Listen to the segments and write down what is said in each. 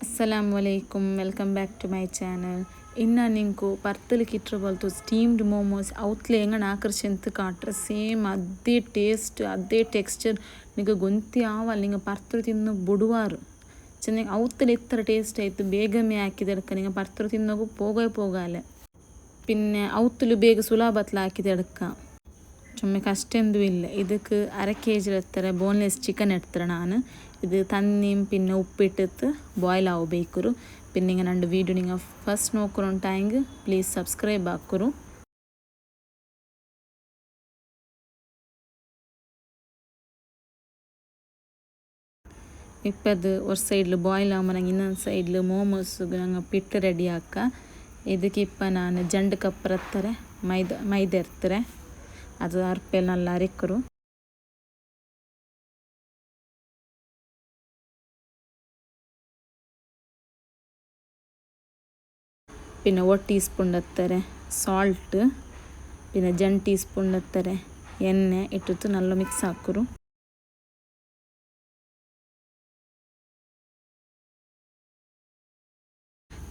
Assalamu alaikum, welcome back to my channel. ಇನ್ನು ನಿಂಕು ಪರ್ತಲಿಕ್ಕೆ ಇಟ್ಟರೆ ಬಲ್ತು steamed momos ಅವತ್ಲೆ ಹೆಂಗಣ ಆಕರ್ಷಂತ ಕಾಟ್ರೆ same ಅದೇ ಟೇಸ್ಟ್ ಅದೇ ಟೆಕ್ಸ್ಚರ್ ನಿಂಗೆ ಗೊಂತಿ ಆವಲ್ಲ ನಿಂಗೆ ಪರ್ತರು ತಿನ್ನು ಬುಡುವಾರು ಚೆನ್ನಾಗಿ ಅವತ್ತಲ್ಲಿ ಎತ್ತರ ಟೇಸ್ಟ್ ಆಯಿತು ಬೇಗಮೆ ಹಾಕಿದೆಡ್ಕ ನಿಂಗೆ ಪರ್ತರು ತಿನ್ನೋಗು ಪೋಗಾಲೆ പിന്നെ ಅವತ್ತಲು ಬೇಗ ಸುಲಭತ್ಲ ಹಾಕಿದೆಡ್ಕ ചുമ്മാ കഷ്ടമൊന്നും ഇല്ല ഇതൊക്കെ 1/2 kg എത്ര ബോൺലെസ് ചിക്കൻ എടുത്തറ ನಾನು ഇത് തന്നിയും പിന്നെ ഉപ്പിട്ടിട്ട് ബോയിൽ ആവಬೇಕರು പിന്നെ ഇങ്ങനെ രണ്ട് വീഡിയോ നിങ്ങൾ ഫസ്റ്റ് നോക്കുന്നുണ്ടെങ്കിൽ പ്ലീസ് സബ്സ്ക്രൈബ് ആക്കರು ഇപ്പം അത് ഒരു സൈഡിൽ ബോയിൽ ആകുമ്പോൾ ನಂಗೆ ಇನ್ನೊಂದು ಸೈಡ್ಲು ಮೋಮೋಸ್ ನಂಗೆ ಪಿಟ್ಟು ರೆಡಿ ಹಾಕ ಇದಕ್ಕೆ ಇಪ್ಪ ನಾನು ಜಂಡು ಕಪ್ಪರ ಹತ್ತಾರೆ ಮೈದಾ ಇರ್ತಾರೆ ಅದು ಅರ್ಪೆಲ್ಲ நல்லா ಅರಿಕರು പിന്നെ 1 ಟೀಸ್ಪೂನ್ ಹತ್ತಾರೆ ಸಾಲ್ಟ್ പിന്നെ 1 ಟೀಸ್ಪೂನ್ ಹತ್ತಾರೆ ಎಣ್ಣೆ ಇಟ್ಟಿತ್ತು നല്ല ಮಿಕ್ಸ್ ಹಾಕರು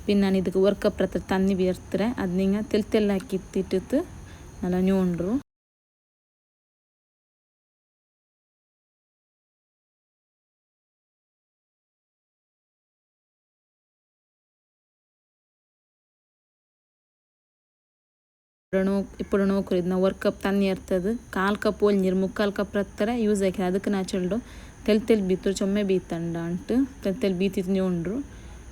പിന്നെ ನಾನು ಇದಕ್ಕೆ ವರ್ಕಪ್ ಹತ್ರ ತನ್ನಿ ಬೀರ್ತಾರೆ ಅದು ನಿಂಗೆ ತೆಲ್ ಹಾಕಿ ಇಟ್ಟಿತ್ತು നല്ല ഞോണ്ടರು ఇప్పుడు ನೋಕರು ಇದನ್ನ 1 ಕಪ್ ತನ್ನಿ ಇರ್ತದೆ 1/4 ಕಪ್ ಒಳ್ನೀರು 3/4 ಕಪ್ ಹತ್ತಾರೆ ಯೂಸ್ ಹಾಕಿ ಅದಕ್ಕೆ ನಾ ಚಲ್ಡು ತೆಲ್ ಬೀತರು ಚೊಮ್ಮೆ ಬೀತಂಡ ಅಂಟು ತೆಲ್ ಬೀತಿತ್ತು ñೋಂಡ್ರು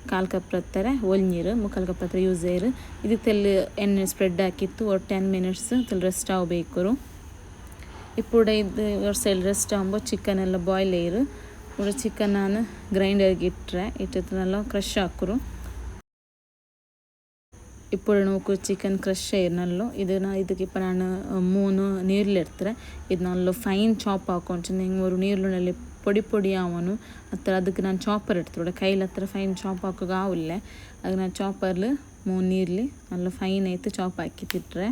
1/4 ಕಪ್ ಹತ್ತಾರೆ ಒಳ್ನೀರು 3/4 ಕಪ್ ಹತ್ರ ಯೂಸ್ ಆಯ್ರು ಇದು ತೆಲ್ ಎಣ್ಣೆ ಸ್ಪ್ರೆಡ್ ಹಾಕಿತ್ತು ஒரு 10 ಮಿನಿಟ್ಸ್ ತೆಲ್ ರೆಸ್ಟ್ ಆಗಬೇಕರು ఇప్పుడు ಇದು ஒரு ಸೈಡ್ ರೆಸ್ಟ್ ಆಗುമ്പോൾ ಚಿಕನ್ ಎಲ್ಲ ಬಾಯ್ಲ್ ಆಯ್ರು ఇప్పుడు ಚಿಕನ್ ನಾನು ಗ್ರೈಂಡರ್ಗೆ ಇಟ್ಟಿತ್ತು നല്ല ಕ್ರಶ್ ಹಾಕರು ഇപ്പോൾ നോക്കൂ ചിക്കൻ ക്രഷ് ആയിരുന്നല്ലോ ಇದಕ್ಕೆ ഇപ്പോൾ ನಾನು 3 ನೀರ್ಲೆಡ್ತಾರೆ ಇದು നല്ല ಫೈನ್ ಚಾಪ್ ಹಾಕೊಂಡು ನಿಂಗೆ ഒരു ನೀರ್ಲುನಲ್ಲಿ പൊടി ആവാನು ಹತ್ರ ಅದಕ್ಕೆ ನಾನು ಚಾಪರ್ എടുത്തോടെ കയ്യിൽ ಹತ್ರ ಫೈನ್ ಚಾಪ್ ಹಾಕೋಗ ಆವಿಲ್ಲ ಅದು ನಾನು ಚಾಪರ್ಲು 3 ನೀರ್ಲಿ നല്ല ಫೈನ್ ಆಯ್ತು ಚಾಪ್ ಹಾಕಿ ತಿಟ್ರೆ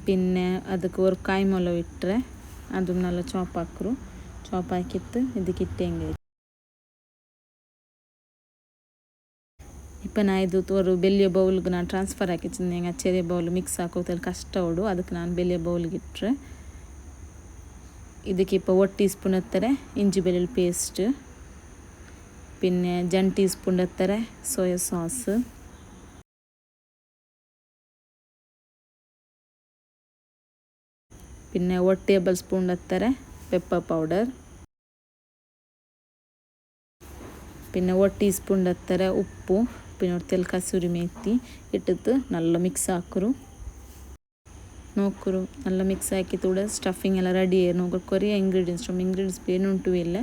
പിന്നെ ಅದಕ್ಕೆ ഒരു ಕಾಯಿಮೊಲ ಇಟ್ಟರೆ ಅದು നല്ല ಚಾಪ್ ಹಾಕರು ಚಾಪ್ ಹಾಕಿತ್ತು ಇದಕ್ಕೆ ಇಟ್ಟಂಗೆ ಇപ്പം ನಾ ಇದು ஒரு ಬೆಳ್ಳಿಯ ಬೌಲ್ಗೆ ನಾನು ಟ್ರಾನ್ಸ್ಫರ್ ಹಾಕಿದ್ದೀನಿ ಹೆಂಗೆ ಚೆರಿಯ ಬೌಲ್ ಮಿಕ್ಸ್ ಹಾಕೋದಲ್ಲಿ ಕಷ್ಟ ಓಡು ಅದಕ್ಕೆ ನಾನು ಬೆಳ್ಳಿಯ ಬೌಲ್ಗೆ ಇಟ್ಟರೆ ಇದಕ್ಕೆ ഇപ്പോൾ 1 ಟೀಸ್ಪೂನ್ ಹತ್ತಾರೆ ಇಂಜಿ ಬೆಳ್ಳುಳ್ಳಿ ಪೇಸ್ಟ್ പിന്നെ 1 ಟೀಸ್ಪೂನ್ ಹತ್ತಾರೆ ಸೋಯಾ ಸಾಸ್ പിന്നെ 1 ಟೇಬಲ್ ಸ್ಪೂನ್ ಹತ್ತಾರೆ ಪೆಪ್ಪರ್ ಪೌಡರ್ പിന്നെ 1 ಟೀಸ್ಪೂನ್ ಹತ್ತಾರೆ ಉಪ್ಪು പിന്നെ ഒരു കസൂരി ಮೇಥಿ ഇട്ടിട്ട് നല്ല മിക്സ് ആക്കರು നോക്കರು നല്ല മിക്സ് ആക്കിത്തൂടെ ಸ್ಟಫಿಂಗ್ ಎಲ್ಲ ರೆಡಿ ನೋಕರು ಕೊರಿಯ ಇಂಗ್ರೀಡಿಯೆಂಟ್ಸ್ ಬೇನುಂಟು ಇಲ್ಲ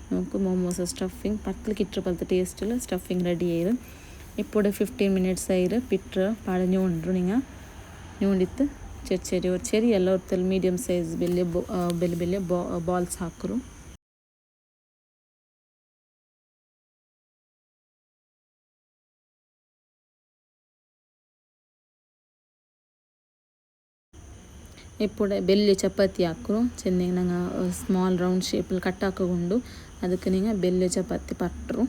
നോക്കു മോമോസ് ಸ್ಟಫಿಂಗ್ ಪತ್ಲಿಕ್ಕೆ ಇಟ್ಟರೆ ಪಲ್ತ ಟೇಸ್ಟಲ್ಲಿ ಸ್ಟಫಿಂಗ್ ರೆಡಿ ಆಯ್ರು ഇപ്പോൾ 15 ಮಿನಿಟ್ಸ್ ಆಯ್ರು ಪಿಟ್ರೆ ಪಾಡ ñೋಂಡ್ರು ನಿಂಗೆ ñೋಂಡಿತ್ತು ಚೆರಿ ಎಲ್ಲ ಹೊತ್ತಲ್ಲಿ ಮೀಡಿಯಮ್ ಸೈಜ್ ಬೆಲೆ ಬಾಲ್ಸ್ ಹಾಕರು ఇప్పుడు ಬೆಳ್ಳಿ ಚಪಾತಿ ಹಾಕರು ಚೆನ್ನಾಗಿ ನಂಗೆ ಸ್ಮಾಲ್ ರೌಂಡ್ ಶೇಪಲ್ಲಿ ಕಟ್ ಹಾಕೊಂಡು ಅದಕ್ಕೆ ನಿಂಗೆ ಬೆಳ್ಳಿ ಚಪಾತಿ ಪಟ್ಟರು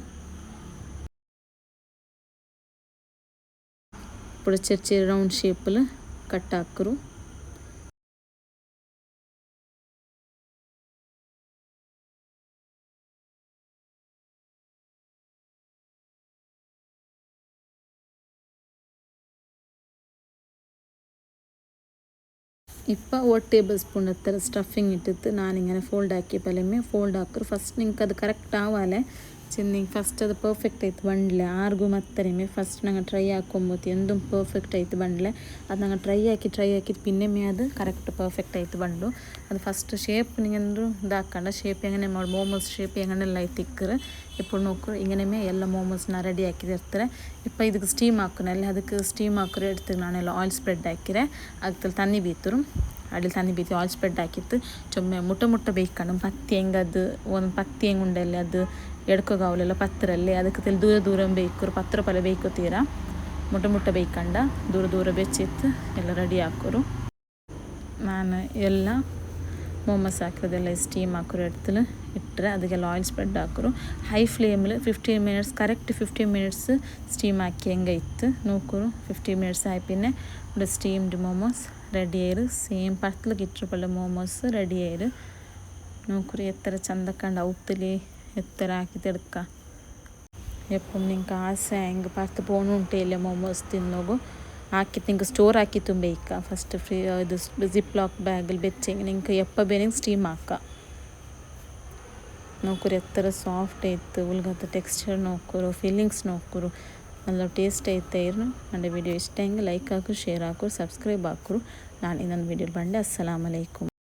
ఇప్పుడు ಚೆರಿ ರೌಂಡ್ ಶೇಪಲ್ಲಿ ಕಟ್ ಹಾಕರು ഇപ്പോൾ 1 ടേബിൾ സ്പൂൺ ಹತ್ತರ ಸ್ಟಫಿಂಗ್ ಇಟ್ಟಿತ್ತು ನಾನಿങ്ങനെ ಫೋಲ್ಡ್ ಹಾಕಿ ಪಲೆಮೆ ಫೋಲ್ಡ್ ಹಾಕರು ಫಸ್ಟ್ ನಿಂಗೆ ಅದು ಕರೆಕ್ಟ್ ಆವಾಲೆ ಚೆನ್ನಿಂಗ್ ಫಸ್ಟ್ ಅದು ಪರ್ಫೆಕ್ಟ್ ಆಯ್ತು ಬಂಡ್ಲೆ ಆರ್ಗು ಮತ್ತರಿಮೆ ಫಸ್ಟ್ ನಂಗೆ ಟ್ರೈ ಹಾಕೊಂಬೋತಿ ಎಂದು ಪರ್ಫೆಕ್ಟ್ ಆಯ್ತು ಬಂಡ್ಲೆ ಅದು ನಂಗೆ ಟ್ರೈ ಹಾಕಿ ಪಿನ್ನೆಮೆ ಅದು ಕರೆಕ್ಟ್ ಪರ್ಫೆಕ್ಟ್ ಆಯ್ತು ಬಂಡು ಅದು ಫಸ್ಟ್ ಶೇಪ್ ನಿಂಗೆಂದ್ರು ಇದಾಕಂಡ ಶೇಪ್ ಹೆಂಗನೆ ಮಾಡಿ ಮೋಮೋಸ್ ಶೇಪ್ ಹೆಂಗನೆಲ್ಲ ಆಯ್ತು ಇಕ್ಕರು ఇప్పుడు ನೋಕರು ಹಿಂಗನೆ ಎಲ್ಲ ಮೋಮೋಸ್ನ ರೆಡಿ ಹಾಕಿದಿರ್ತಾರೆ ಇಪ್ಪ ಇದಕ್ಕೆ ಸ್ಟೀಮ್ ಹಾಕೋನಲ್ಲಿ ಅದಕ್ಕೆ ಸ್ಟೀಮ್ ಹಾಕೋರು ಇಡ್ತೀವಿ ನಾನೆಲ್ಲ ಆಯಿಲ್ ಸ್ಪ್ರೆಡ್ ಹಾಕಿರೆ ಅದಕ್ಕೆ ತನ್ನಿ ಬೀತರು ಅಡಿಲಿ ತನ್ನಿ ಬೀತಿ ಆಯಿಲ್ ಸ್ಪ್ರೆಡ್ ಹಾಕಿತ್ತು ಚೊಮ್ಮೆ ಮುಟ್ಟ ಬೇಯ್ಕೊಂಡು ಪತ್ತಿ ಹೆಂಗದು ಒಂದು ಪತ್ತಿ ಹೆಂಗೆ ಉಂಡಲ್ಲಿ ಅದು ಎಡ್ಕೋಗಾವಲೆಲ್ಲ ಪತ್ತರಲ್ಲಿ ಅದಕ್ಕೆ ದೂರ ಬೇಯ್ಕರು ಪತ್ರ ಪಲೆ ಬೇಯ್ಕೋತೀರ ಮುಟ್ಟ ಬೇಯ್ಕಂಡ ದೂರ ದೂರ ಬೆಚ್ಚಿತ್ತು ಎಲ್ಲ ರೆಡಿ ಹಾಕೋರು. ನಾನು ಎಲ್ಲ ಮೋಮೋಸ್ ಹಾಕಿರೋದೆಲ್ಲ ಸ್ಟೀಮ್ ಹಾಕೋರು ಎಡ್ತಲು ಇಟ್ಟರೆ ಅದಕ್ಕೆಲ್ಲ ಆಯಿಲ್ ಸ್ಪ್ರೆಡ್ ಹಾಕೋರು. ಹೈ ಫ್ಲೇಮಲ್ಲಿ 15 ಮಿನಿಟ್ಸ್ ಕರೆಕ್ಟ್ 15 ಮಿನಿಟ್ಸ್ ಸ್ಟೀಮ್ ಹಾಕಿ ಹೆಂಗೆ ಇತ್ತು ನೋಕೋರು. 15 ಮಿನಿಟ್ಸ್ ಆಯ್ಪಿನೇ ಒಂದು ಸ್ಟೀಮ್ಡ್ ಮೋಮೋಸ್ ರೆಡಿ ಆಯ್ರು. ಸೇಮ್ ಪತ್ಲಗೆ ಇಟ್ಟರು ಪಳ್ಳ ಮೋಮೋಸ್ ರೆಡಿ ಆಯ್ರು ನೋಕರು. ಎತ್ತರ ಚಂದ ಕಂಡು ಔತಲಿ ಎತ್ತರ ಹಾಕಿ ತಿಡ್ಕ ಎಪ್ಪ ನಿಂಗೆ ಆಸೆ ಹೆಂಗೆ ಪರ್ತು ಪೋನು ಉಂಟು ಇಲ್ಲ ಮೋಮೋಸ್ ತಿನ್ನೋಗು ಹಾಕಿ ನಿಂಗೆ ಸ್ಟೋರ್ ಹಾಕಿ ತುಂಬೇಕ ಫಸ್ಟ್ ಇದು ಜಿಪ್ ಲಾಕ್ ಬ್ಯಾಗಲ್ಲಿ ಬೆಚ್ಚಂಗೆ ನಿಂಗೆ ಎಪ್ಪ ಬೇರೆ ಸ್ಟೀಮ್ ಹಾಕ ನೋಕರು. ಎತ್ತರ ಸಾಫ್ಟ್ ಆಯ್ತು ಉಲ್ಗತ್ತ ಟೆಕ್ಸ್ಚರ್ ನೋಕರು ಫೀಲಿಂಗ್ಸ್ ನೋಕರು നല്ല ಟೇಸ್ಟ್ ಆಯ್ತಾಯಿರು. ನನ್ನ ವಿಡಿಯೋ ಇಷ್ಟ ಹೆಂಗೆ ಲೈಕ್ ಹಾಕು ಶೇರ್ ಹಾಕು ಸಬ್ಸ್ಕ್ರೈಬ್ ಹಾಕೋರು. ನಾನು ಇನ್ನೊಂದು ವಿಡಿಯೋ ಬಂಡೆ. ಅಸ್ಸಲಾಮು ಅಲೈಕುಮ್.